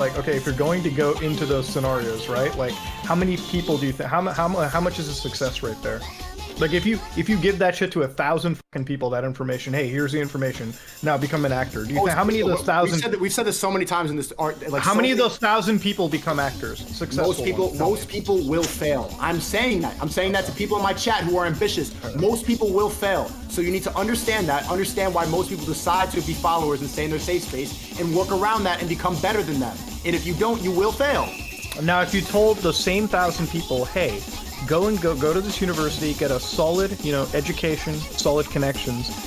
like, okay, if you're going to go into those scenarios, right? Like, how many people do you think? How much is the success rate there? Like, if you give that shit to 1,000 fucking people, that information, hey, here's the information. Now become an actor. Do you think how many of those 1,000? We've said this so many times in this art. Like, how many of those 1,000 people become actors? Successful. Most people will fail. I'm saying that. I'm saying that to people in my chat who are ambitious. Most people will fail. So you need to understand that. Understand why most people decide to be followers and stay in their safe space and work around that and become better than them. And if you don't, you will fail. Now, if you told the same 1,000 people, hey, go to this university, get a solid, education, solid connections,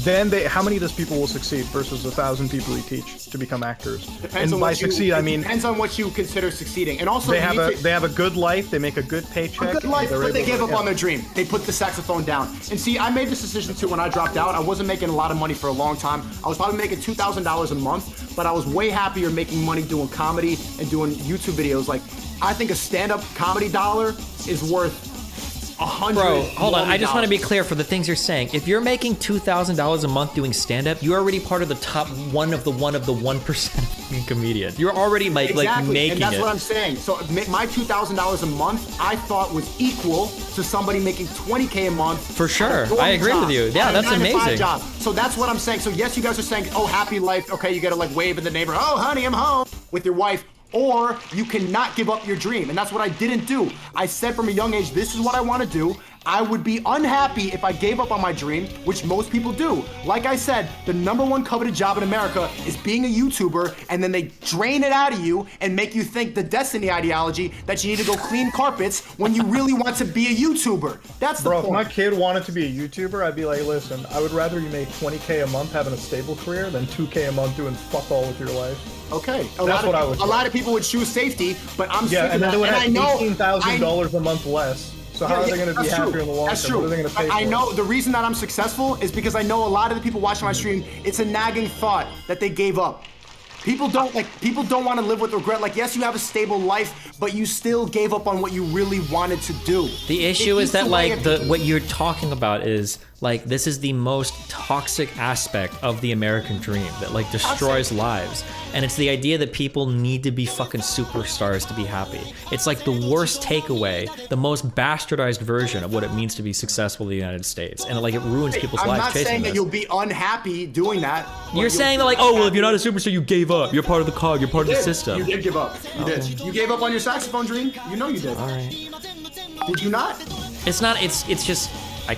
then how many of those people will succeed versus 1,000 people you teach to become actors? Depends on by succeed, I mean depends on what you consider succeeding. And also they have a good life, they make a good paycheck. A good life, but they gave up on their dream. They put the saxophone down. And see, I made this decision too when I dropped out. I wasn't making a lot of money for a long time. I was probably making $2,000 a month, but I was way happier making money doing comedy and doing YouTube videos. Like, I think a stand-up comedy dollar is worth $100. Bro, hold on. I just want to be clear for the things you're saying. If you're making $2,000 a month doing stand-up, you're already part of the top 1% comedian. You're already like making and that's what I'm saying. So my $2,000 a month, I thought was equal to somebody making $20K a month. For sure, I agree with you. Yeah, that's amazing. Job. So that's what I'm saying. So yes, you guys are saying, oh, happy life. Okay, you gotta like wave in the neighborhood. Oh, honey, I'm home with your wife. Or you cannot give up your dream. And that's what I didn't do. I said from a young age, this is what I want to do. I would be unhappy if I gave up on my dream, which most people do. Like I said, the #1 coveted job in America is being a YouTuber, and then they drain it out of you and make you think the destiny ideology that you need to go clean carpets when you really want to be a YouTuber. That's the point. Bro, if my kid wanted to be a YouTuber, I'd be like, listen, I would rather you make $20K a month having a stable career than $2K a month doing fuck all with your life. Okay, that's what I would. A lot of people would choose safety, but I'm sick of and then that. they would have $18,000 a month less. So how are they going to be happier in the long term? That's true. What are they going to pay for? I know the reason that I'm successful is because I know a lot of the people watching my stream, it's a nagging thought that they gave up. People don't want to live with regret. Like, yes, you have a stable life, but you still gave up on what you really wanted to do. The issue is that like what you're talking about is like this is the most toxic aspect of the American dream that like destroys lives. And it's the idea that people need to be fucking superstars to be happy. It's like the worst takeaway, the most bastardized version of what it means to be successful in the United States. And like it ruins people's lives. I'm not saying that you'll be unhappy doing that. You're saying that like, oh, well, if you're not a superstar, you gave up. You're part of the cog. You're part of the system. You did give up. You did. You gave up on your saxophone dream. You know you did. All right. Did you not? It's not. It's just.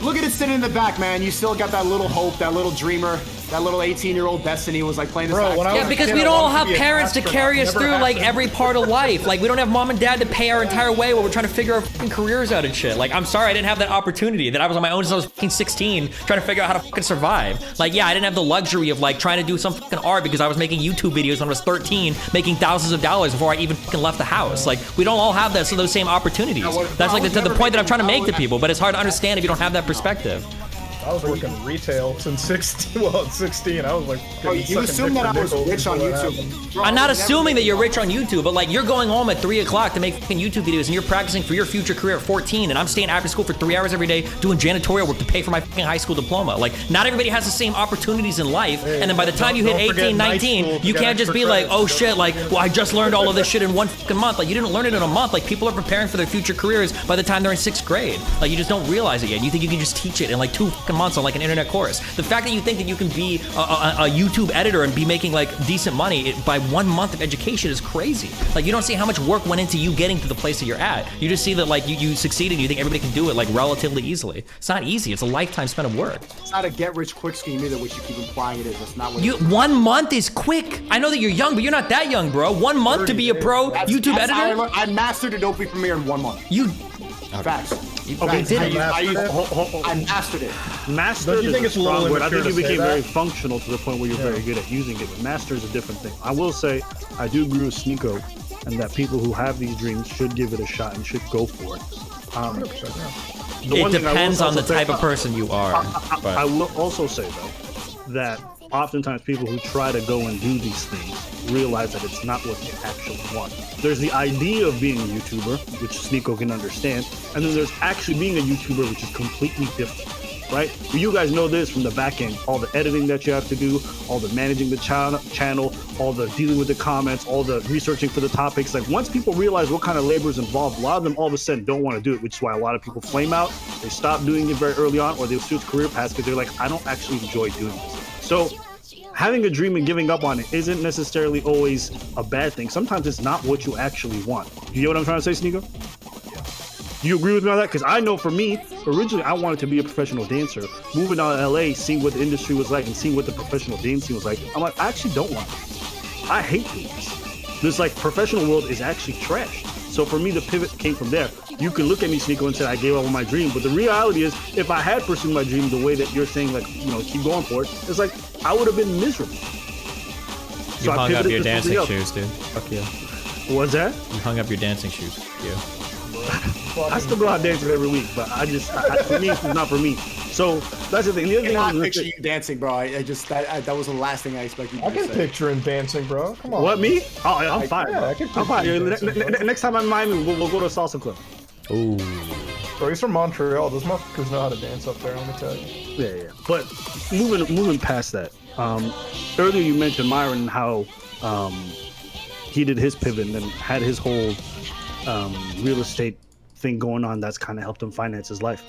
Look at it sitting in the back, man. You still got that little hope, that little dreamer, that little 18-year-old Destiny was like playing the saxophone. Yeah, because we don't all have parents to carry us through like every part of life. Like we don't have mom and dad to pay our entire way while we're trying to figure our fucking careers out and shit. Like I'm sorry I didn't have that opportunity. That I was on my own since I was fucking 16, trying to figure out how to fucking survive. Like yeah, I didn't have the luxury of like trying to do some fucking art because I was making YouTube videos when I was 13, making thousands of dollars before I even fucking left the house. Like we don't all have that, so those same opportunities. That's like the point that I'm trying to make to people, but it's hard to understand if you don't have that perspective. I was working retail since 16. Well, 16. I was like. Oh, you assume that I was rich on YouTube. Bro, I'm not assuming that you're rich on YouTube, but like you're going home at 3 o'clock to make fucking YouTube videos and you're practicing for your future career at 14, and I'm staying after school for 3 hours every day doing janitorial work to pay for my fucking high school diploma. Like not everybody has the same opportunities in life, and then by the time you hit 18, 19, you can't just be like, oh shit, like well I just learned all of this shit in one fucking month. Like you didn't learn it in a month. Like people are preparing for their future careers by the time they're in 6th grade. Like you just don't realize it yet. You think you can just teach it in like 2 fucking months on like an internet course. The fact that you think that you can be a YouTube editor and be making like decent money by 1 month of education is crazy. Like you don't see how much work went into you getting to the place that you're at. You just see that like you succeeded and you think everybody can do it like relatively easily. It's not easy. It's a lifetime spent of work. It's not a get rich quick scheme either, which you keep implying it is. That's not what you. 1 month is quick. I know that you're young, but you're not that young, bro. 1 month to be a pro YouTube editor. I mastered Adobe Premiere in 1 month. You. Facts. Okay, did it? I mastered it. Mastered is a strong word. I think you became very functional to the point where you're very good at using it. But master is a different thing. I will say, I do agree with Sneeko, and that people who have these dreams should give it a shot and should go for it. It depends on the type of person you are. I will also say though that oftentimes people who try to go and do these things realize that it's not what they actually want. There's the idea of being a YouTuber, which Sneeko can understand, and then there's actually being a YouTuber, which is completely different. right? But you guys know this from the back end, all the editing that you have to do, all the managing the channel, all the dealing with the comments, all the researching for the topics. Like once people realize what kind of labor is involved, a lot of them all of a sudden don't want to do it, which is why a lot of people flame out. They stop doing it very early on, or they switch career paths because they're like, I don't actually enjoy doing this. So having a dream and giving up on it isn't necessarily always a bad thing. Sometimes it's not what you actually want. You know what I'm trying to say, Sneeko? Do you agree with me on that? Because I know for me, originally I wanted to be a professional dancer. Moving out to LA, seeing what the industry was like and seeing what the professional dancing was like, I'm like, I actually don't want it. I hate doing this. This like professional world is actually trash. So for me, the pivot came from there. You can look at me, Sneeko, and say I gave up on my dream, but the reality is, if I had pursued my dream the way that you're saying, like, you know, keep going for it, it's like I would have been miserable. You hung up your dancing shoes, dude. Fuck you. What's that? You hung up your dancing shoes. Yeah. I still go out dancing every week, but for me, it's not for me. So that's the thing. The other thing I cannot picture you dancing, bro. I just that was the last thing I expected you to say. I can picture him dancing, bro. Come on. What, me? Oh, I'm fine. Yeah, I'm fine. Next time I'm in Miami, we'll go to a salsa club. Ooh. Bro, he's from Montreal. Those motherfuckers know how to dance up there, let me tell you. Yeah. But moving past that, earlier you mentioned Myron and how he did his pivot and then had his whole real estate thing going on that's kind of helped him finance his life.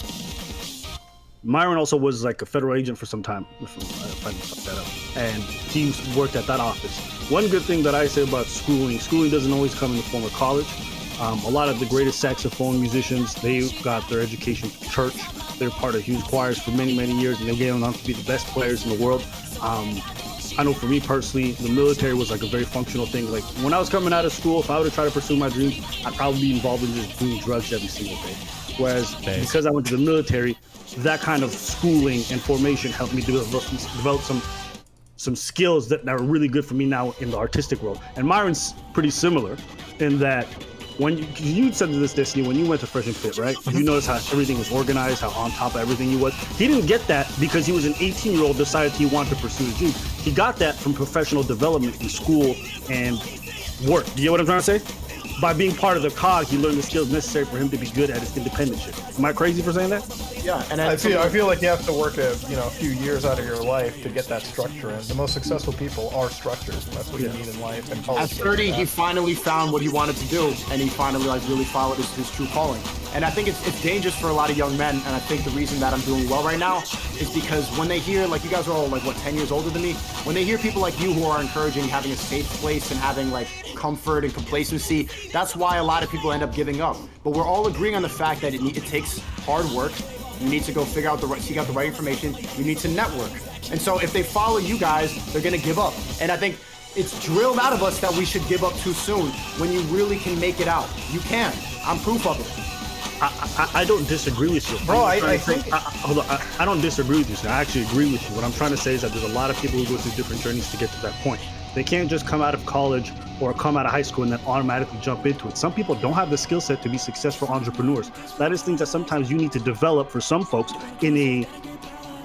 Myron also was like a federal agent for some time, if I didn't fuck that up, and he worked at that office. One good thing that I say about schooling doesn't always come in the form of college. A lot of the greatest saxophone musicians, they got their education from church. They're part of huge choirs for many, many years, and they went on to be the best players in the world. I know for me personally, the military was like a very functional thing. Like when I was coming out of school, if I would have tried to pursue my dreams, I'd probably be involved in just doing drugs every single day. Whereas because I went to the military, that kind of schooling and formation helped me develop some skills that are really good for me now in the artistic world. And Myron's pretty similar in that when you said to this, Destiny, when you went to Fresh and Fit, right? You noticed how everything was organized, how on top of everything he was. He didn't get that because he was an 18-year-old decided he wanted to pursue his dream. He got that from professional development in school and work. Do you know what I'm trying to say? By being part of the COG, he learned the skills necessary for him to be good at his independent shit. Am I crazy for saying that? Yeah, and I feel like you have to work a few years out of your life to get that structure in. The most successful people are structures, and that's what you need in life. And at 30, he finally found what he wanted to do, and he finally really followed his true calling. And I think it's dangerous for a lot of young men, and I think the reason that I'm doing well right now is because when they hear, like, you guys are all like, what, 10 years older than me? When they hear people like you who are encouraging having a safe place and having like comfort and complacency, that's why a lot of people end up giving up. But we're all agreeing on the fact that it takes hard work. You need to go seek out the right information. You need to network. And so if they follow you guys, they're gonna give up. And I think it's drilled out of us that we should give up too soon when you really can make it out. You can. I'm proof of it. I don't disagree with you, bro. I think I don't disagree with you. I actually agree with you. What I'm trying to say is that there's a lot of people who go through different journeys to get to that point. They can't just come out of college or come out of high school and then automatically jump into it. Some people don't have the skill set to be successful entrepreneurs. That is things that sometimes you need to develop for some folks in a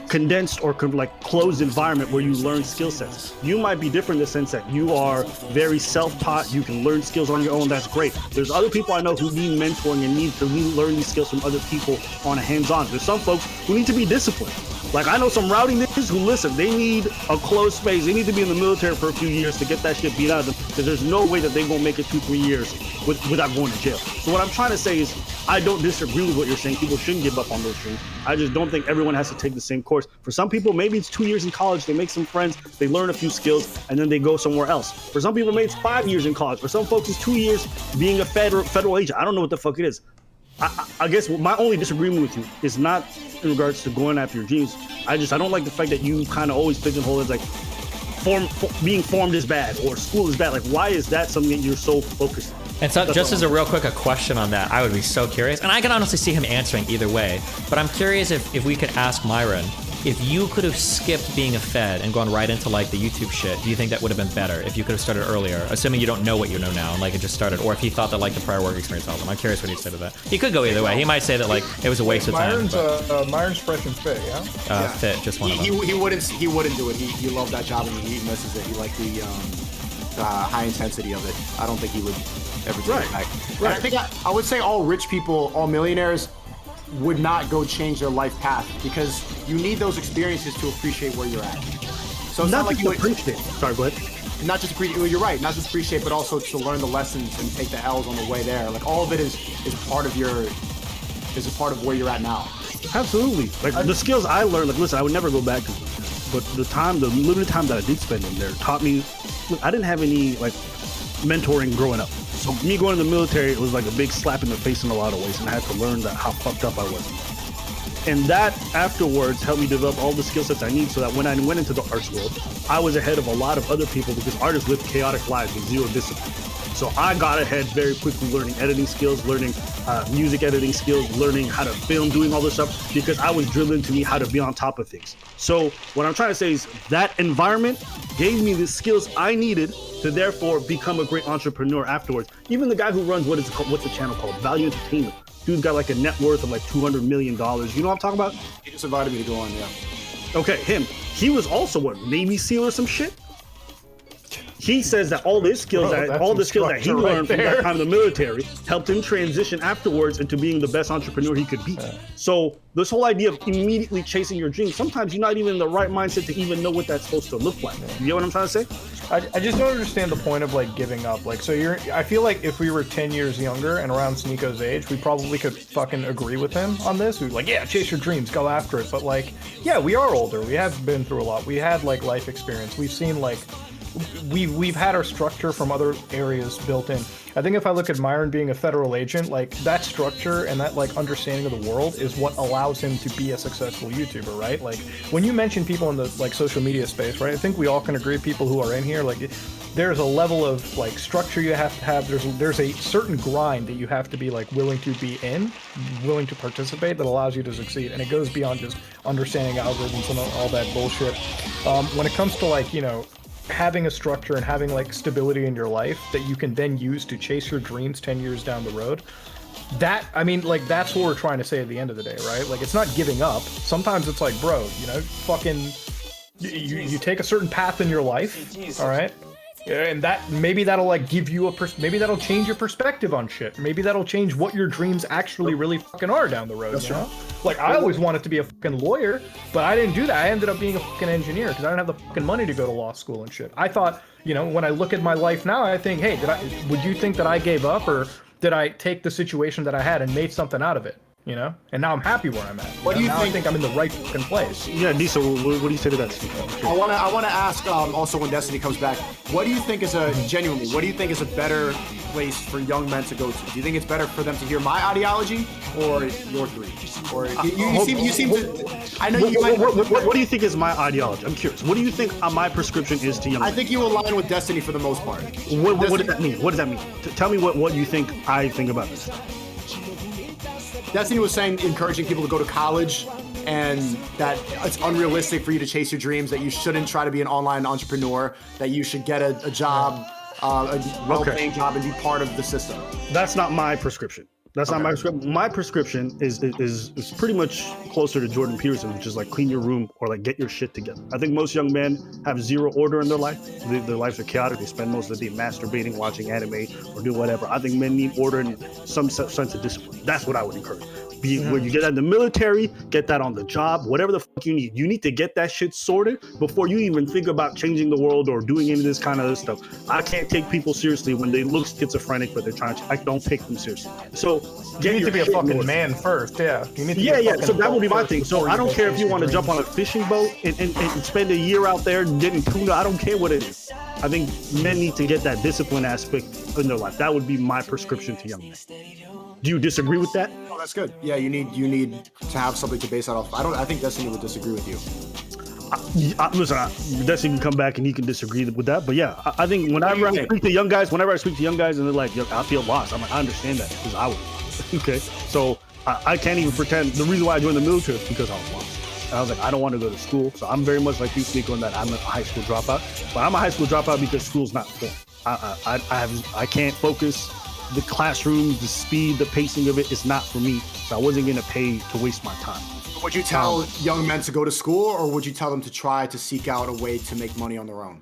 condensed or like closed environment where you learn skill sets. You might be different in the sense that you are very self-taught, you can learn skills on your own, that's great. There's other people I know who need mentoring and need to learn these skills from other people on a hands-on. There's some folks who need to be disciplined. Like I know some rowdy niggas who listen, they need a closed space. They need to be in the military for a few years to get that shit beat out of them, because there's no way that they're gonna make it 2-3 years without going to jail. So what I'm trying to say is, I don't disagree with what you're saying. People shouldn't give up on those dreams. I just don't think everyone has to take the same course. For some people, maybe it's 2 years in college, they make some friends, they learn a few skills, and then they go somewhere else. For some people, maybe it's 5 years in college. For some folks, it's 2 years being a federal agent. I don't know what the fuck it is. I guess my only disagreement with you is not in regards to going after your dreams. I don't like the fact that you kind of always pigeonhole it as like being formed is bad or school is bad. Like, why is that something that you're so focused on? And so, just as a real quick question on that, I would be so curious, and I can honestly see him answering either way, but I'm curious if we could ask Myron, if you could have skipped being a Fed and gone right into like the YouTube shit, do you think that would have been better if you could have started earlier, assuming you don't know what you know now and like it just started, or if he thought that like the prior work experience helped him? I'm curious what he'd say to that. He could go either way. He might say that like it was a waste of time. Myron's Fresh and Fit, yeah? Fit, just one of them. He wouldn't do it. He loved that job and he misses it. He liked the high intensity of it. I don't think he would ever take it back. Right. And I think I would say all rich people, all millionaires, would not go change their life path, because you need those experiences to appreciate where you're at. So it's not like you would appreciate. Sorry, go ahead. Not just appreciate. Well, you're right. Not just appreciate, but also to learn the lessons and take the L's on the way there. Like all of it is part of where you're at now. Absolutely. Like the skills I learned. Like, listen, I would never go back to them, but the limited time that I did spend in there taught me. Look, I didn't have any like mentoring growing up. So me going to the military, it was like a big slap in the face in a lot of ways, and I had to learn that how fucked up I was. And that afterwards helped me develop all the skill sets I need, so that when I went into the arts world, I was ahead of a lot of other people, because artists live chaotic lives with zero discipline. So I got ahead very quickly, learning editing skills, learning music editing skills, learning how to film, doing all this stuff, because I was drilled into me how to be on top of things. So what I'm trying to say is that environment gave me the skills I needed to therefore become a great entrepreneur afterwards. Even the guy who runs what's the channel called? Value Entertainment. Dude's got like a net worth of like $200 million. You know what I'm talking about? He just invited me to go on, yeah. Okay, him. He was also what, Navy SEAL or some shit? He says that all the skills that he learned from that time in the military helped him transition afterwards into being the best entrepreneur he could be. So this whole idea of immediately chasing your dreams, sometimes you're not even in the right mindset to even know what that's supposed to look like. You know what I'm trying to say? I just don't understand the point of like giving up. Like, so I feel like if we were 10 years younger and around Sneako's age, we probably could fucking agree with him on this. We'd be like, yeah, chase your dreams, go after it. But like, yeah, we are older. We have been through a lot. We had like life experience. We've seen like, we've had our structure from other areas built in. I think if I look at Myron being a federal agent, like that structure and that like understanding of the world is what allows him to be a successful YouTuber, right? Like when you mention people in the like social media space, right? I think we all can agree, people who are in here, like there's a level of like structure you have to have. There's a certain grind that you have to be like willing to be in, willing to participate, that allows you to succeed. And it goes beyond just understanding algorithms and all that bullshit. When it comes to like, you know, having a structure and having like stability in your life that you can then use to chase your dreams 10 years down the road, that, I mean, like that's what we're trying to say at the end of the day, right? Like it's not giving up. Sometimes it's like, bro, you know, fucking you take a certain path in your life, all right? And that maybe that'll like give you maybe that'll change your perspective on shit. Maybe that'll change what your dreams actually really fucking are down the road. That's you know? Like I always wanted to be a fucking lawyer, but I didn't do that. I ended up being a fucking engineer because I didn't have the fucking money to go to law school and shit. I thought, you know, when I look at my life now, I think, hey, would you think that I gave up, or did I take the situation that I had and made something out of it? You know, and now I'm happy where I'm at. What do you think? I think I'm in the right fucking place. Yeah, Nisa, what do you say to that? I want to ask also when Destiny comes back, what do you think is genuinely, what do you think is a better place for young men to go to? Do you think it's better for them to hear my ideology or your three? Or you seem to. I know you might. What do you think is my ideology? I'm curious. What do you think my prescription is to young men? I think you align with Destiny for the most part. What does that mean? What does that mean? Tell me what you think I think about this. Destiny was saying, encouraging people to go to college, and that it's unrealistic for you to chase your dreams, that you shouldn't try to be an online entrepreneur, that you should get a job, a well-paying job, and be part of the system. That's not my prescription. That's not my prescription. My prescription is pretty much closer to Jordan Peterson, which is like clean your room or like get your shit together. I think most young men have zero order in their life. Their lives are chaotic. They spend most of the day masturbating, watching anime, or do whatever. I think men need order and some sense of discipline. That's what I would encourage. When you get that in the military, get that on the job, whatever the fuck you need. You need to get that shit sorted before you even think about changing the world or doing any of this kind of stuff. I can't take people seriously when they look schizophrenic, but they're trying to. I don't take them seriously. So you need to be a fucking man first, yeah. You need to yeah. So that would be my thing. So I don't care if you want to jump on a fishing boat and spend a year out there getting tuna. I don't care what it is. I think men need to get that discipline aspect in their life. That would be my prescription to young men. Do you disagree with that? Oh, that's good. Yeah, you need to have something to base that off. I think Destiny would disagree with you. Listen, Destiny can come back and he can disagree with that. But yeah, I think whenever I speak to young guys and they're like, yo, I feel lost. I'm like, I understand that because I was. Okay, so I can't even pretend. The reason why I joined the military is because I was lost. And I was like, I don't want to go to school. So I'm very much like you, Sneako, on that I'm a high school dropout. But I'm a high school dropout because school's not fun. I can't focus. The classroom, the speed, the pacing of it is not for me. So I wasn't going to pay to waste my time. Would you tell young men to go to school, or would you tell them to try to seek out a way to make money on their own?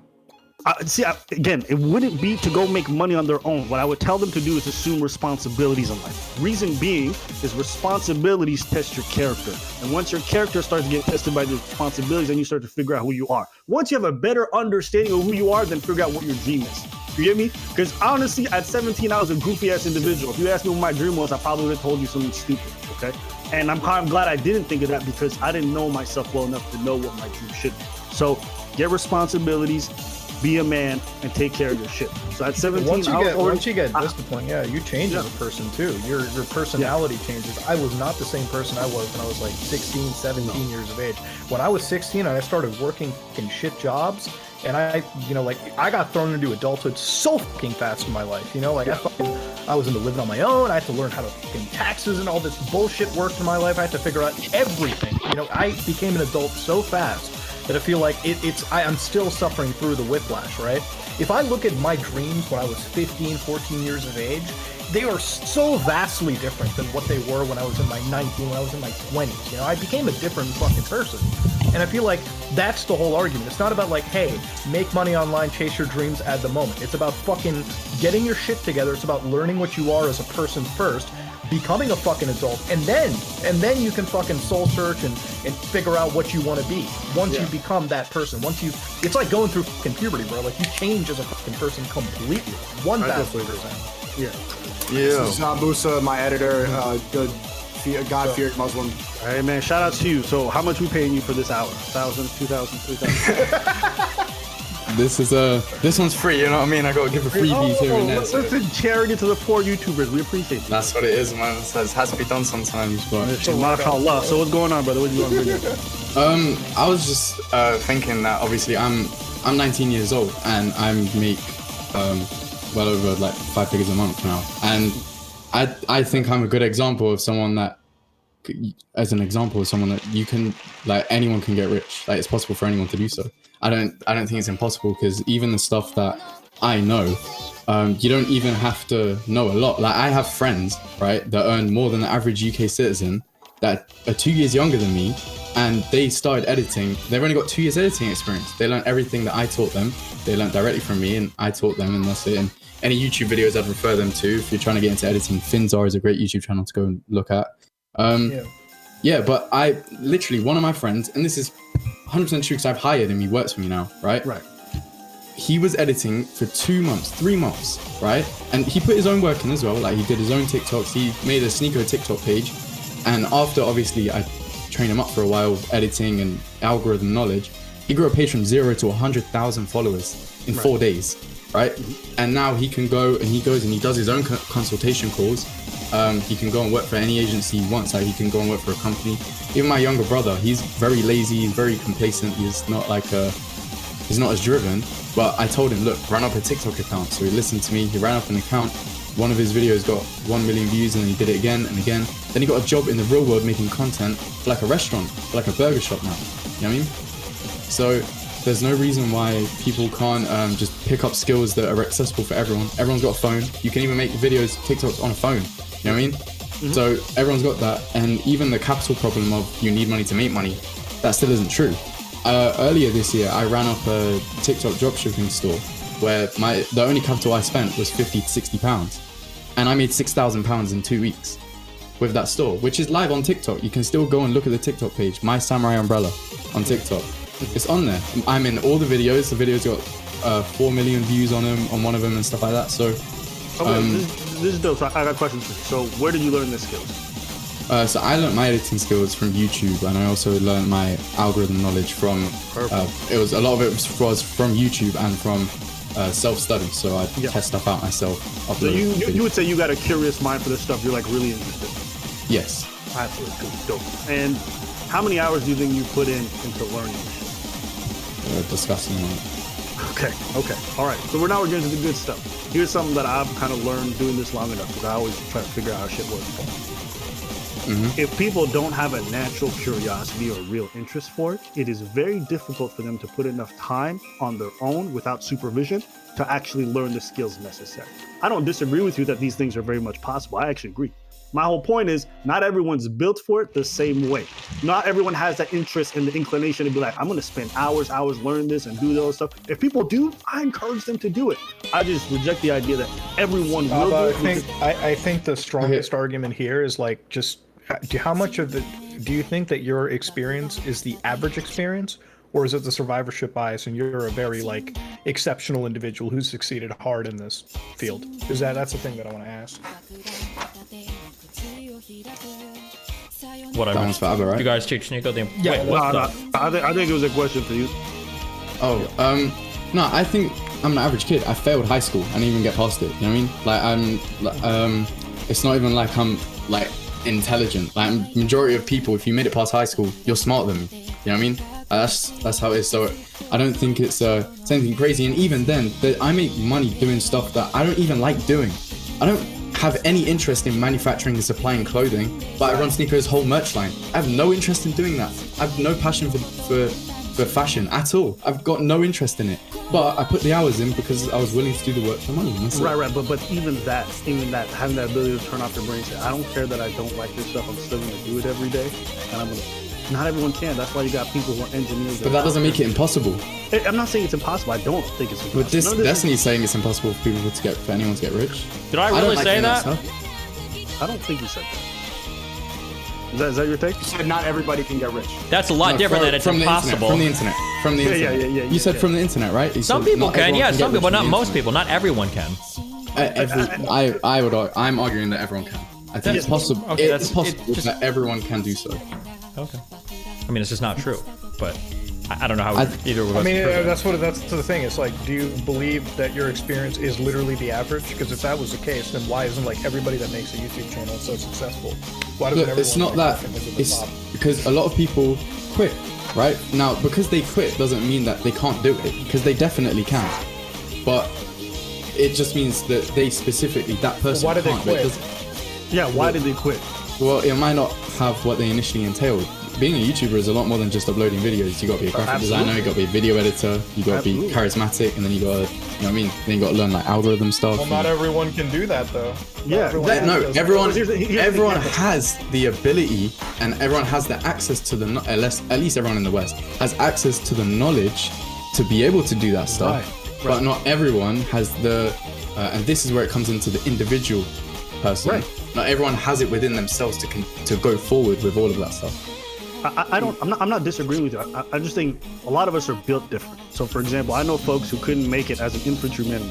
Again, it wouldn't be to go make money on their own. What I would tell them to do is assume responsibilities in life. Reason being is responsibilities test your character. And once your character starts to get tested by the responsibilities, then you start to figure out who you are. Once you have a better understanding of who you are, then figure out what your dream is. You get me? Because honestly, at 17, I was a goofy ass individual. If you asked me what my dream was, I probably would have told you something stupid. Okay? And I'm glad I didn't think of that because I didn't know myself well enough to know what my dream should be. So get responsibilities, be a man, and take care of your shit. So at 17, once you get discipline, you change as a person too. Your personality changes. I was not the same person I was when I was like 16, 17 years of age. When I was 16, I started working in shit jobs, and I got thrown into adulthood so fucking fast in my life. I was into living on my own. I had to learn how to fucking taxes and all this bullshit worked in my life. I had to figure out everything. I became an adult so fast that I feel like I'm still suffering through the whiplash, right? If I look at my dreams when I was 15, 14 years of age, they are so vastly different than what they were when I was in my 19, when I was in my 20s. I became a different fucking person. And I feel like that's the whole argument. It's not about like, hey, make money online, chase your dreams at the moment. It's about fucking getting your shit together. It's about learning what you are as a person first, becoming a fucking adult, and then you can fucking soul search and figure out what you want to be. Once you become that person, it's like going through fucking puberty, bro. Like you change as a fucking person completely, 1,000%. Yeah. This is Musa, my editor, good God-fearing Muslim. Hey man, shout out to you. So how much we paying you for this hour? 1,000, 2,000, 3,000? This one's free, you know what I mean? I gotta give a freebies here and there. So. Listen, charity to the poor YouTubers. We appreciate that. That's what it is, man. It has to be done sometimes, but mashallah. So what's going on, brother? What you doing video? I was just thinking that obviously I'm 19 years old and I make well over like 5 figures a month now, and I think I'm a good example of someone that, as an example of someone that you can, like, anyone can get rich. Like, it's possible for anyone to do so. I don't think it's impossible, because even the stuff that I know, you don't even have to know a lot. Like, I have friends, right, that earn more than the average UK citizen that are 2 years younger than me, and they started editing. They've only got 2 years editing experience. They learned everything that I taught them. They learned directly from me, and I taught them, and that's it. And any YouTube videos I'd refer them to if you're trying to get into editing. Finzar is a great YouTube channel to go and look at. Yeah, but I literally, one of my friends, and this is 100% true because I've hired him, he works for me now, right? Right. He was editing for 2 months, 3 months, right? And he put his own work in as well. Like, he did his own TikToks. He made a Sneeko TikTok page. And after, obviously, I trained him up for a while with editing and algorithm knowledge, he grew a page from 0 to 100,000 followers in 4 days, right? And now he can go and he goes and he does his own consultation calls. He can go and work for any agency he wants. Like, he can go and work for a company. Even my younger brother, he's very lazy, he's very complacent. He's not like he's not as driven. But I told him, look, run up a TikTok account. So he listened to me. He ran up an account. One of his videos got 1 million views, and then he did it again and again. Then he got a job in the real world making content for like a restaurant, for like a burger shop now. You know what I mean? So there's no reason why people can't just pick up skills that are accessible for everyone. Everyone's got a phone. You can even make videos, TikToks on a phone. You know what I mean? Mm-hmm. So everyone's got that. And even the capital problem of you need money to make money, that still isn't true. Earlier this year, I ran up a TikTok dropshipping store where the only capital I spent was 50 to 60 pounds. And I made 6,000 pounds in 2 weeks with that store, which is live on TikTok. You can still go and look at the TikTok page, My Samurai Umbrella on TikTok. It's on there. I'm in all the videos. The videos got 4 million views on them, on one of them and stuff like that. So, this is dope. So I got questions for you. So where did you learn this skills? So I learned my editing skills from YouTube, and I also learned my algorithm knowledge from, a lot of it was from YouTube and from self-study. So I test stuff out myself. So you would say you got a curious mind for this stuff. You're like really interested. Yes. Absolutely dope. And how many hours do you think you put into learning this shit? Discussing it. Okay. All right. So we're getting to the good stuff. Here's something that I've kind of learned doing this long enough, because I always try to figure out how shit works. Mm-hmm. If people don't have a natural curiosity or real interest for it, it is very difficult for them to put enough time on their own without supervision to actually learn the skills necessary. I don't disagree with you that these things are very much possible. I actually agree. My whole point is not everyone's built for it the same way. Not everyone has that interest and the inclination to be like, I'm going to spend hours learning this and do those stuff. If people do, I encourage them to do it. I just reject the idea that everyone will do it. I think the strongest argument here is like, just how much of it do you think that your experience is the average experience, or is it the survivorship bias and you're a very like exceptional individual who's succeeded hard in this field? Because that's the thing that I want to ask. Whatever. Balance for Abba, right? You guys teach Nico the... Yeah, Wait, what? I think it was a question for you. No, I think I'm an average kid. I failed high school and even get past it. You know what I mean? Like it's not even like I'm like intelligent. Like majority of people, if you made it past high school, you're smarter than me. You know what I mean? That's how it is. So I don't think it's anything crazy. And even then, I make money doing stuff that I don't even like doing. I don't have any interest in manufacturing and supplying clothing, but I run Sneako's whole merch line. I have no interest in doing that. I have no passion for fashion at all. I've got no interest in it. But I put the hours in because I was willing to do the work for money. Right. But even that, having that ability to turn off your brain, say, I don't care that I don't like this stuff. I'm still going to do it every day, and I'm going to. Not everyone can. That's why you got people who are engineers. But that doesn't make it impossible. I'm not saying it's impossible. I don't think it's impossible. But this Destiny's saying it's impossible for people for anyone to get rich. Did I really say that? I don't think you said that. Is that your take? You said not everybody can get rich. That's a lot different than it's impossible. From the internet. Yeah. You said from the internet, right? Some people can, yeah. Some people, but not most people. Not everyone can. I'm arguing that everyone can. I think it's possible. Okay, it's possible that everyone can do so. Okay. I mean, it's just not true, but I don't know how either of us. I mean, that's the thing. It's like, do you believe that your experience is literally the average? Because if that was the case, then why isn't like everybody that makes a YouTube channel so successful? Why doesn't it's not that. It's because a lot of people quit, right? Now, because they quit doesn't mean that they can't do it, because they definitely can. But it just means that they specifically, that person why did can't. they quit? Why did they quit? Well, it might not have what they initially entailed. Being a YouTuber is a lot more than just uploading videos. You got to be a graphic designer, you got to be a video editor, you got to be charismatic, and then you got to, you know what I mean? Then you got to learn like algorithm stuff. Well, not everyone can do that though. Yeah. Everyone has the ability, and everyone has the access to at least everyone in the West has access to the knowledge to be able to do that stuff. Right. But not everyone has the, and this is where it comes into the individual person. Right. Not everyone has it within themselves to go forward with all of that stuff. I'm not disagreeing with you. I just think a lot of us are built different. So, for example, I know folks who couldn't make it as an infantryman.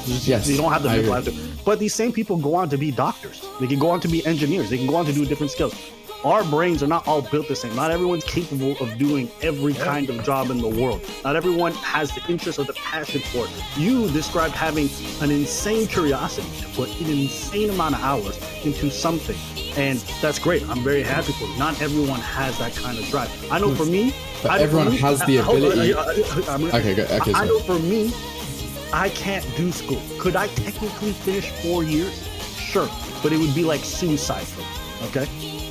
Yes, they don't have the mental life. But these same people go on to be doctors. They can go on to be engineers. They can go on to do different skills. Our brains are not all built the same. Not everyone's capable of doing every kind of job in the world. Not everyone has the interest or the passion for it. You described having an insane curiosity to put an insane amount of hours into something. And that's great. I'm very happy for it. Not everyone has that kind of drive. I know for me... But everyone has the ability... Okay, I know for me, I can't do school. Could I technically finish 4 years? Sure. But it would be like suicide for me, okay?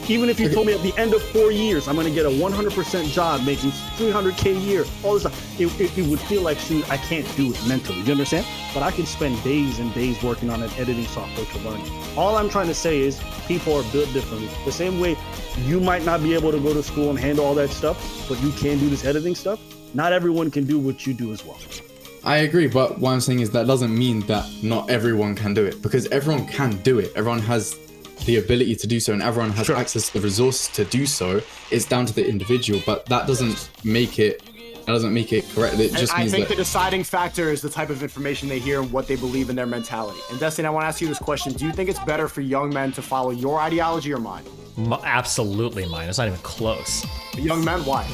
Even if you told me at the end of 4 years, I'm going to get a 100% job making $300K a year, all this stuff, it would feel like, shoot, I can't do it mentally. You understand? But I can spend days and days working on an editing software to learn it. All I'm trying to say is people are built differently. The same way you might not be able to go to school and handle all that stuff, but you can do this editing stuff. Not everyone can do what you do as well. I agree, but what I'm saying is that doesn't mean that not everyone can do it, because everyone can do it. Everyone has the ability to do so, and everyone has access to the resources to do so. It's down to the individual, but that doesn't make it correct. It just means I think the deciding factor is the type of information they hear and what they believe in their mentality. And Destiny, I want to ask you this question. Do you think it's better for young men to follow your ideology or mine? Absolutely mine. It's not even close. Young men, why?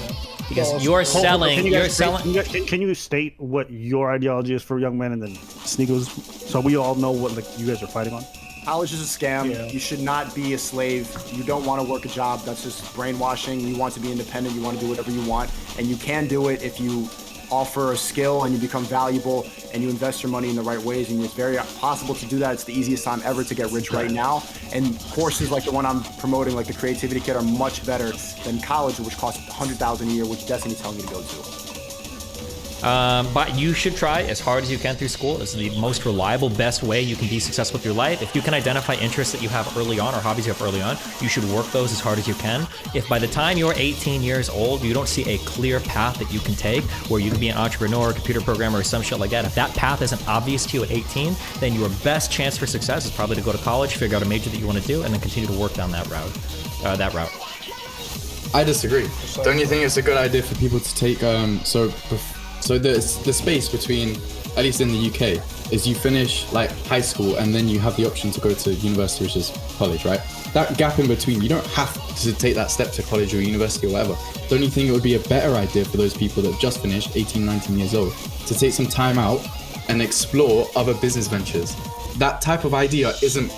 Because you're selling. Can you state what your ideology is for young men, and then Sneakos, so we all know what you guys are fighting on? College is a scam. Yeah. You should not be a slave. You don't want to work a job. That's just brainwashing. You want to be independent. You want to do whatever you want. And you can do it if you offer a skill and you become valuable and you invest your money in the right ways. And it's very possible to do that. It's the easiest time ever to get rich right now. And courses like the one I'm promoting, like the Creativity Kit, are much better than college, which costs $100,000 a year, which Destiny's telling you to go to. But you should try as hard as you can through school. It's the most reliable, best way you can be successful with your life. If you can identify interests that you have early on or hobbies you have early on, you should work those as hard as you can. If by the time you're 18 years old, you don't see a clear path that you can take where you can be an entrepreneur, computer programmer, or some shit like that, if that path isn't obvious to you at 18, then your best chance for success is probably to go to college, figure out a major that you want to do, and then continue to work down that route. I disagree. Don't you think it's a good idea for people to take so the space between, at least in the UK, is you finish like high school and then you have the option to go to university, which is college, right? That gap in between, you don't have to take that step to college or university or whatever. Don't you think it would be a better idea for those people that just finished 18, 19 years old to take some time out and explore other business ventures? That type of idea isn't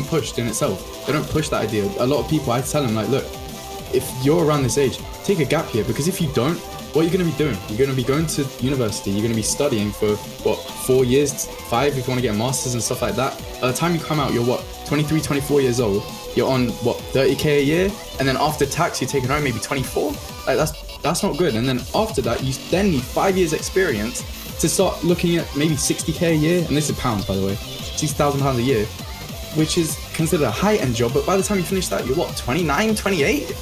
pushed in itself. They don't push that idea. A lot of people, I tell them like, look, if you're around this age, take a gap year, because if you don't, what are you going to be doing? You're going to be going to university, you're going to be studying for, 4 years, 5 if you want to get a master's and stuff like that. By the time you come out, you're 23, 24 years old, you're on 30k a year, and then after tax, you're taking home maybe 24? Like that's not good. And then after that, you then need 5 years experience to start looking at maybe 60k a year, and this is pounds, by the way, £60,000 a year, which is considered a high-end job, but by the time you finish that, you're 29, 28?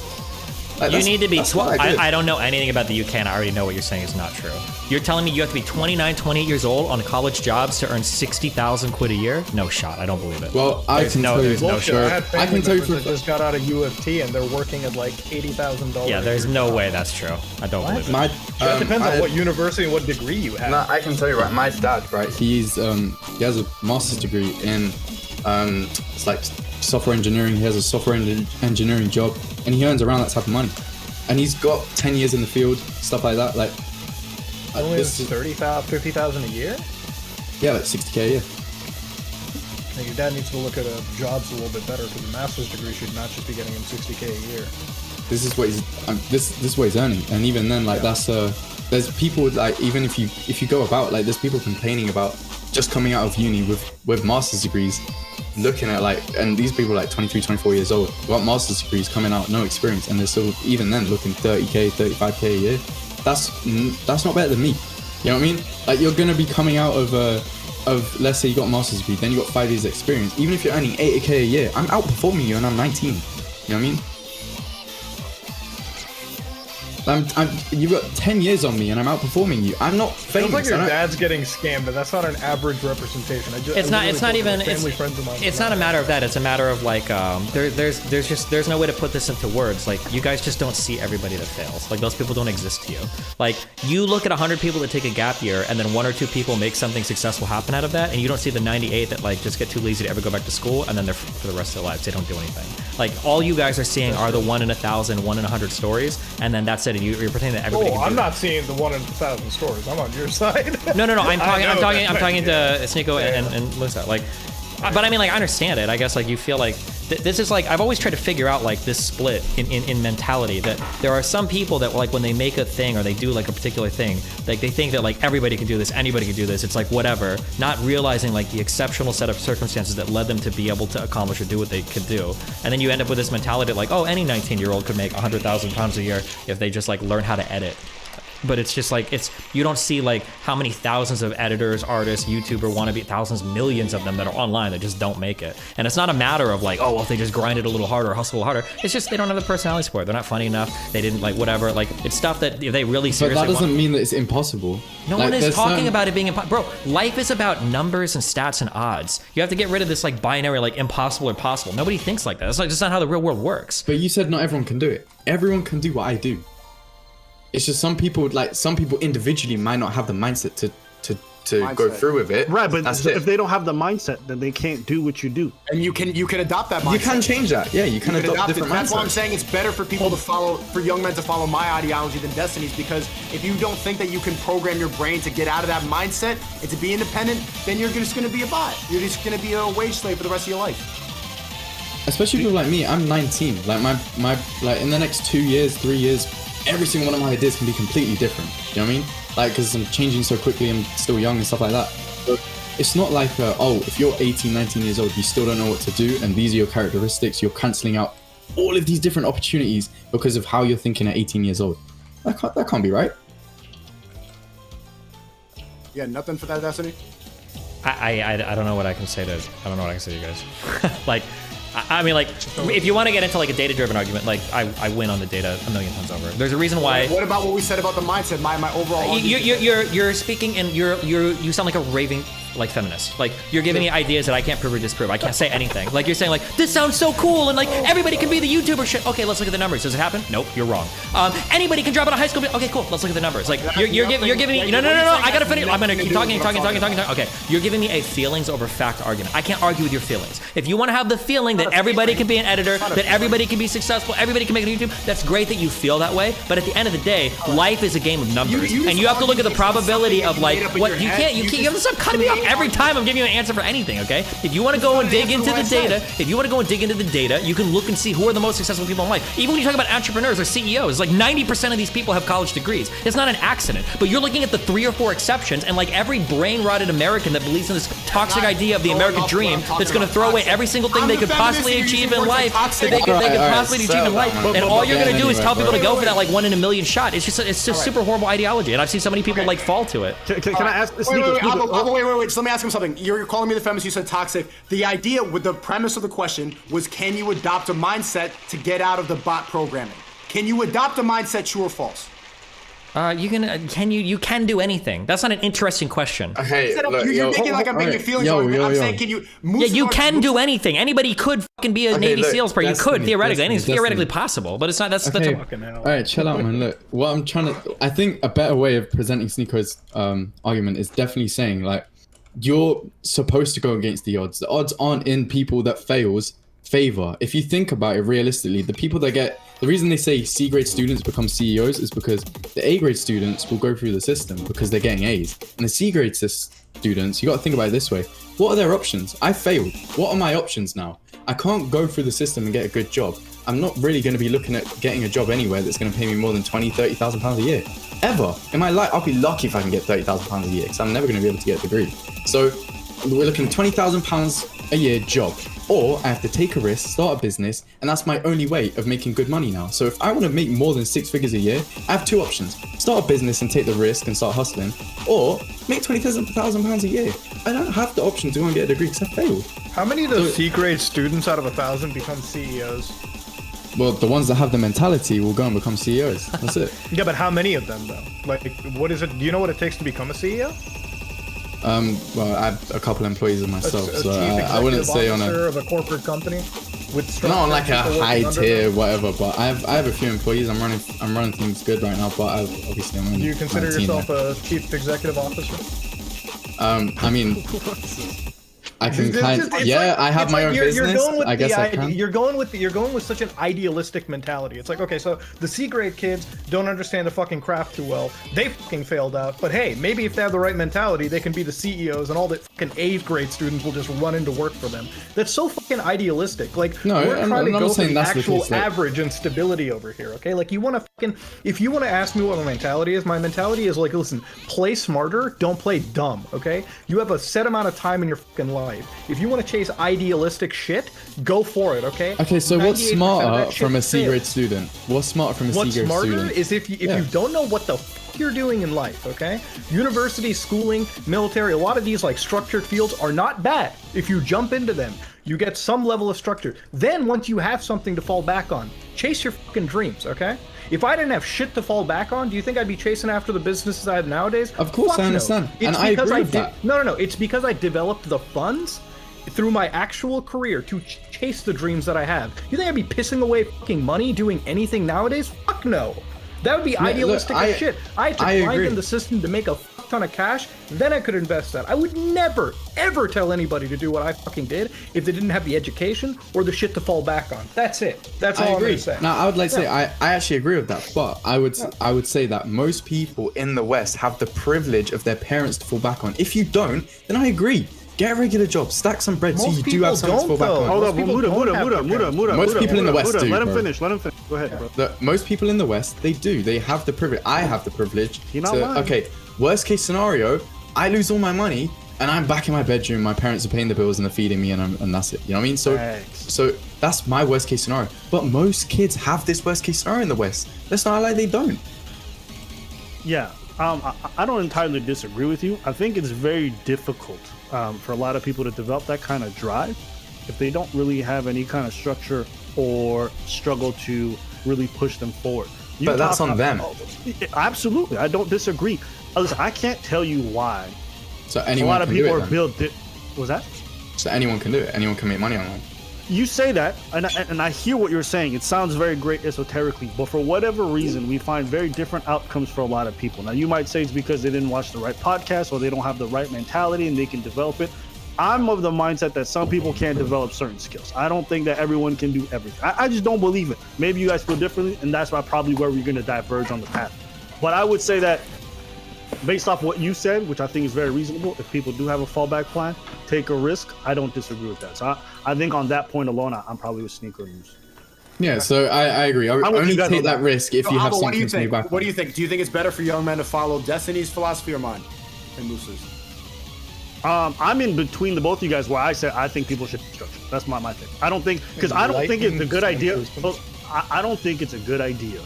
Like, you need to be 12. I don't know anything about the UK, and I already know what you're saying is not true. You're telling me you have to be 29, 28 years old on college jobs to earn 60,000 quid a year? No shot. I don't believe it. Well, I can tell you. I can tell you that just got out of U of T and they're working at like $80,000. Yeah, there's no way that's true. I don't believe it. That depends on what university and what degree you have. No, I can tell you, right. My dad, right, he has a master's degree in it's like software engineering. He has a software engineering job, and he earns around that type of money. And he's got 10 years in the field, stuff like that. Like, only 30,000, 50,000 a year? Yeah, like 60k a year. I think your dad needs to look at jobs a little bit better, because a master's degree should not just be getting him 60k a year. This is what he's this is what he's earning, and even then, like, that's there's people like, even if you go about, like, there's people complaining about just coming out of uni with master's degrees, looking at like, and these people are like 23, 24 years old, got master's degrees, coming out, no experience, and they're still even then looking 30k, 35k a year. That's not better than me. You know what I mean? Like, you're gonna be coming out of let's say you got a master's degree, then you got 5 years experience. Even if you're earning 80k a year, I'm outperforming you and I'm 19. You know what I mean? You've got 10 years on me and I'm outperforming you. I'm not famous. Feels like your dad's getting scammed, and that's not an average representation. It's not a matter of that. It's a matter of like, there's no way to put this into words. Like, you guys just don't see everybody that fails. Like, those people don't exist to you. Like, you look at 100 people that take a gap year, and then 1 or 2 people make something successful happen out of that, and you don't see the 98 that like just get too lazy to ever go back to school, and then they're for the rest of their lives they don't do anything. Like, all you guys are seeing are the 1 in 1,000, 1 in 100 stories, and then that's it. And you're pretending that everybody. I'm not seeing the 1 in 1,000 stories. I'm on your side. No. I'm talking to Sneeko and Lisa. Like, but I mean, like, I understand it. I guess like you feel like this is like, I've always tried to figure out like this split in mentality, that there are some people that like when they make a thing or they do like a particular thing, like they think that like everybody can do this, anybody can do this. It's like whatever, not realizing like the exceptional set of circumstances that led them to be able to accomplish or do what they could do. And then you end up with this mentality like, oh, any 19-year-old could make £100,000 a year if they just like learn how to edit. But it's just like, you don't see like how many thousands of editors, artists, YouTuber, wannabe, thousands, millions of them that are online that just don't make it. And it's not a matter of like, oh, well, if they just grind it a little harder, hustle a little harder. It's just they don't have the personality for it. They're not funny enough. They didn't like whatever. Like, it's stuff that if they really seriously. But that doesn't mean that it's impossible. No one is talking about it being impossible. Bro, life is about numbers and stats and odds. You have to get rid of this like binary, like impossible or possible. Nobody thinks like that. That's like just not how the real world works. But you said not everyone can do it. Everyone can do what I do. It's just some people individually might not have the mindset to go through with it. Right, but if they don't have the mindset, then they can't do what you do. And you can adopt that mindset. You can change that. Yeah, you can adopt different mindset. That's why I'm saying it's better for people for young men to follow my ideology than Destiny's, because if you don't think that you can program your brain to get out of that mindset and to be independent, then you're just going to be a bot. You're just going to be a wage slave for the rest of your life. Especially people like me. I'm 19. Like my like in the next 2 years, 3 years, every single one of my ideas can be completely different. You know what I mean? Like, because I'm changing so quickly, I'm still young and stuff like that. But it's not like, if you're 18, 19 years old, you still don't know what to do, and these are your characteristics, you're cancelling out all of these different opportunities because of how you're thinking at 18 years old. That can't be right. Yeah, nothing for that, Destiny? I don't know what I can say to you guys. Like, I mean, like, if you want to get into like a data-driven argument, like I win on the data a million times over. There's a reason why. What about what we said about the mindset? My overall. You're speaking and you sound like a raving like feminist. Like you're giving me ideas that I can't prove or disprove. I can't say anything. Like you're saying like this sounds so cool and like everybody can be the YouTuber shit. Okay, let's look at the numbers. Does it happen? Nope, you're wrong. Anybody can drop out of high school. Okay, cool. Let's look at the numbers. Like you're giving me no. I gotta finish. I'm gonna keep talking. Okay, you're giving me a feelings over fact argument. I can't argue with your feelings. If you want to have the feeling that everybody can be an editor, that everybody can be successful, everybody can make a YouTube, that's great that you feel that way. But at the end of the day, life is a game of numbers, and you have to look at the probability of like what you can't. You have to stop cutting me off every time I'm giving you an answer for anything. Okay? If you want to go and dig into the data, you can look and see who are the most successful people in life. Even when you talk about entrepreneurs or CEOs, like 90% of these people have college degrees. It's not an accident. But you're looking at the 3 or 4 exceptions, and like every brain-rotted American that believes in this toxic idea of the American dream that's going to throw away every single thing they could possibly achieve in life, that they could possibly achieve in life, and all you're going to do is tell people to go for that like 1 in a million shot. It's just super horrible ideology, and I've seen so many people like fall to it. Can I ask this? Wait. Just let me ask him something. You're calling me the feminist. You said toxic. The idea with the premise of the question was, can you adopt a mindset to get out of the bot programming? Can you adopt a mindset, true or false? You can do anything. That's not an interesting question. Okay, look, you're making like I'm making feelings on it. I'm saying, can you move? Yeah, you can do anything. Anybody could fucking be a Navy SEALs person. You could theoretically. Anything's theoretically possible, but it's not. That's a fucking hell. All right, chill out, man. Look, what I'm trying to. I think a better way of presenting Sneako's argument is definitely saying like, you're supposed to go against the odds. The odds aren't in people that fails favor. If you think about it realistically, the people that get the reason they say C grade students become CEOs is because the A grade students will go through the system because they're getting A's, and the C grade students, you got to think about it this way: what are their options? I failed. What are my options now? I can't go through the system and get a good job. I'm not really going to be looking at getting a job anywhere that's going to pay me more than £20,000-30,000 a year. Ever. In my life, I'll be lucky if I can get £30,000 a year because I'm never going to be able to get a degree. So we're looking at £20,000 a year job. Or I have to take a risk, start a business, and that's my only way of making good money now. So if I want to make more than 6 figures a year, I have 2 options. Start a business and take the risk and start hustling, or make £20,000 a year. I don't have the option to go and get a degree because I failed. How many of those C-grade students out of 1,000 become CEOs? Well, the ones that have the mentality will go and become CEOs. That's it. Yeah, but how many of them though? Like, what is it? Do you know what it takes to become a CEO? Well, I have a couple employees of myself, so I wouldn't say on of a corporate company with not on like a high tier whatever, but I have a few employees. I'm running things good right now, but obviously I'm on. Do you consider yourself a chief executive officer? I mean, I can I have my own business. I guess I can. You're going with such an idealistic mentality. It's like, okay, so the C grade kids don't understand the fucking craft too well. They fucking failed out. But hey, maybe if they have the right mentality, they can be the CEOs, and all the fucking A grade students will just run into work for them. That's so fucking idealistic. Like, no, we're trying to go for the actual case, average and stability over here. Okay, like you want to fucking, if you want to ask me what my mentality is like, listen, play smarter, don't play dumb. Okay, you have a set amount of time in your fucking life. If you want to chase idealistic shit, go for it, okay? Okay, so what's smarter from a C grade student? What's smarter from a C grade student? What's smarter is if you don't know what the fuck you're doing in life, okay? University, schooling, military, a lot of these like structured fields are not bad. If you jump into them, you get some level of structure. Then once you have something to fall back on, chase your fucking dreams, okay? If I didn't have shit to fall back on, do you think I'd be chasing after the businesses I have nowadays? Of course, Fuck I understand. No. And I agree with that. No. It's because I developed the funds through my actual career to chase the dreams that I have. You think I'd be pissing away fucking money doing anything nowadays? Fuck no. That would be idealistic as shit. I had to climb in the system to make a ton of cash, then I could invest that. I would never, ever tell anybody to do what I fucking did if they didn't have the education or the shit to fall back on. That's it. That's all I'm gonna say. Now, I would like to say I actually agree with that, but I would say that most people in the West have the privilege of their parents to fall back on. If you don't, then I agree. Get a regular job, stack some bread, so you do have something to fall back on. Hold up, Muda. Most people in the West do. Let him finish. Go ahead, bro. Most people in the West, they do. They have the privilege. I have the privilege to. Okay, worst case scenario, I lose all my money and I'm back in my bedroom. My parents are paying the bills and they're feeding me, and that's it. You know what I mean? So that's my worst case scenario. But most kids have this worst case scenario in the West. Let's not lie, they don't. Yeah. I don't entirely disagree with you. I think it's very difficult for a lot of people to develop that kind of drive if they don't really have any kind of structure or struggle to really push them forward. But that's on them. Absolutely, I don't disagree. Listen, I can't tell you why. So anyone a lot of can people do it, are built. Was that? So anyone can do it. Anyone can make money online. You say that, and I hear what you're saying. It sounds very great esoterically, but for whatever reason, we find very different outcomes for a lot of people. Now, you might say it's because they didn't watch the right podcast or they don't have the right mentality and they can develop it. I'm of the mindset that some people can't develop certain skills. I don't think that everyone can do everything. I just don't believe it. Maybe you guys feel differently, and that's probably where we're going to diverge on the path. But I would say that based off what you said, which I think is very reasonable, if people do have a fallback plan, take a risk. I don't disagree with that. So I think on that point alone, I'm probably with Sneaker News. Yeah, so I agree. I would only take that risk if you have something to move back. What do you think? Do you think it's better for young men to follow Destiny's philosophy or mine and Moose's? I'm in between the both of you guys where I say I think people should structure. That's my thing. I don't think, because I don't think it's a good idea. I don't think it's a good idea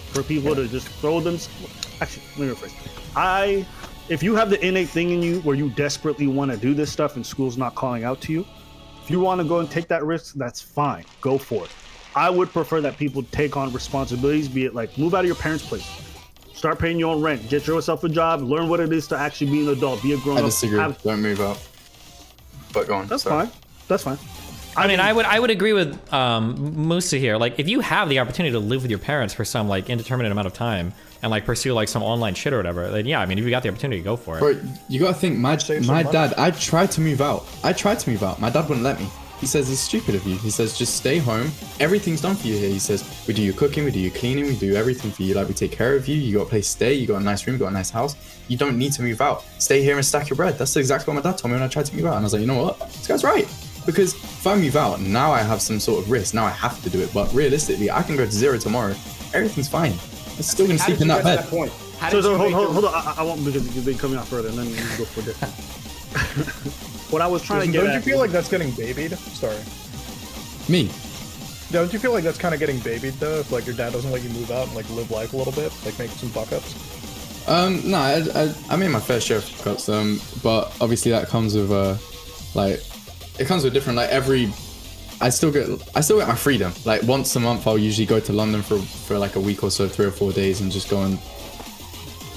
for people to just throw them. Actually, let me rephrase. If you have the innate thing in you where you desperately want to do this stuff and school's not calling out to you, if you want to go and take that risk, that's fine. Go for it. I would prefer that people take on responsibilities, be it like move out of your parents' place, start paying your own rent, get yourself a job, learn what it is to actually be an adult, be a grown up. I disagree. Don't move out. But go on. That's fine. That's fine. I mean, I would agree with Musa here. Like, if you have the opportunity to live with your parents for some like indeterminate amount of time and like pursue like some online shit or whatever, then yeah, I mean, if you got the opportunity, go for it. Bro, you gotta think. My dad. I tried to move out. My dad wouldn't let me. He says it's stupid of you. He says just stay home. Everything's done for you here. He says we do your cooking, we do your cleaning, we do everything for you. Like we take care of you. You got a place to stay. You got a nice room. You got a nice house. You don't need to move out. Stay here and stack your bread. That's exactly what my dad told me when I tried to move out. And I was like, you know what? This guy's right. Because if I move out, now I have some sort of risk. Now I have to do it. But realistically, I can go to 0 tomorrow. Everything's fine. I'm still going to sleep in that bed. So hold on. I won't, because you've been coming out further, and then you go for this. What I was trying to get at. Don't you feel like that's getting babied? Sorry. Me? Don't you feel like that's kind of getting babied, though? If like your dad doesn't let you move out and like live life a little bit? Like make some fuck-ups? No, I made my fair share of fuck-ups. But obviously that comes with, like... It comes with different, like I still get my freedom. Like once a month, I'll usually go to London for like a week or so, 3 or 4 days, and just go and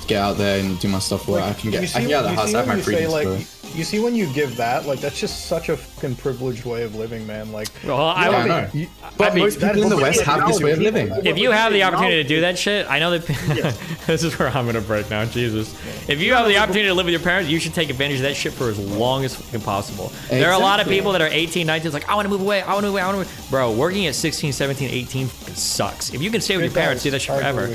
get out there and do my stuff where I can get out of the house, I have my freedom. You see, when you give that, like, that's just such a fucking privileged way of living, man. Like, well, I know. But most people in the West have this way of living. If you have the opportunity to do that shit, I know that this is where I'm gonna break now. Jesus, if you have the opportunity to live with your parents, you should take advantage of that shit for as long as fucking possible. Exactly. There are a lot of people that are 18, 19, like, I want to move away. Bro, working at 16, 17, 18 sucks. If you can stay with your parents, do that shit forever.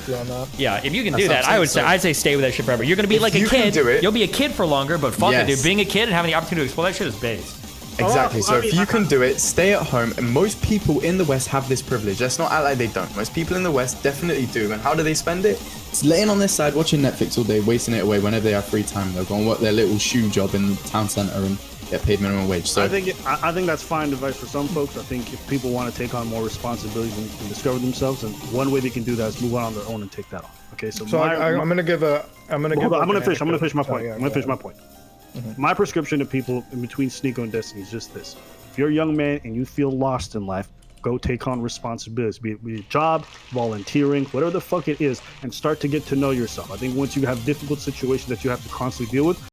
Yeah, if you can do that, I'd say stay with that shit forever. You're gonna be like a kid. You'll be a kid for longer, but fuck it, dude. Being a kid and having the opportunity to explore that shit is base. Exactly. So if you can do it, stay at home. And most people in the West have this privilege. Let's not act like they don't. Most people in the West definitely do. And how do they spend it? It's laying on their side, watching Netflix all day, wasting it away. Whenever they have free time, they'll go and work their little shoe job in the town center and get paid minimum wage. So I think that's fine advice for some folks. I think if people want to take on more responsibilities and discover themselves, and one way they can do that is move on their own and take that on. Okay, so I'm gonna finish my point. My prescription to people in between Sneeko and Destiny is just this: if you're a young man and you feel lost in life, go take on responsibilities, be it a job, volunteering, whatever the fuck it is, and start to get to know yourself. I think once you have difficult situations that you have to constantly deal with,